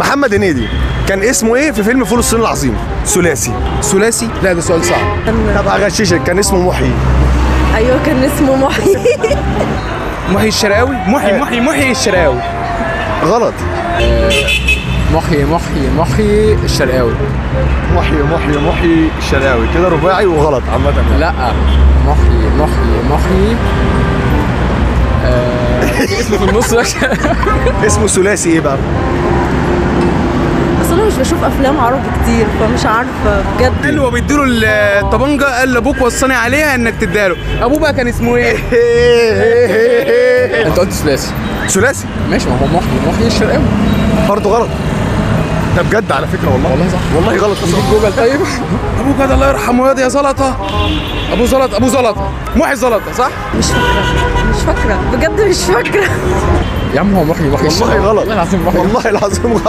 محمد هنيدي كان اسمه ايه في فيلم فول الصين العظيم؟ ثلاثي. ثلاثي؟ لا ده سؤال صعب. طب هغششك، كان اسمه محيي. ايوه كان اسمه محيي. محيي الشرقاوي؟ محيي الشرقاوي. غلط. محيي الشرقاوي. محيي الشرقاوي كده رباعي وغلط عامة. لا محيي اسمه في النص. اسمه ثلاثي ايه بقى؟ اصل انا مش بشوف افلام عربي كتير فمش عارفه بجد. قال له بيديله الطبنجه، قال لابوك وصاني عليها انك تديها له. ابوه بقى كان اسمه ايه؟ انت قلت ثلاثي. ثلاثي ماشي، ما هو محيي الشرقاوي برضه غلط. ده بجد على فكره والله صح، والله غلط. نجيب جوجل. طيب ابوك ده الله يرحمه ياض يا زلطه. ابو زلطه محي زلطه صح؟ مش فاكره بجد مش فاكره. يا عم هو محيي والله غلط. والله العظيم والله العظيم غلط.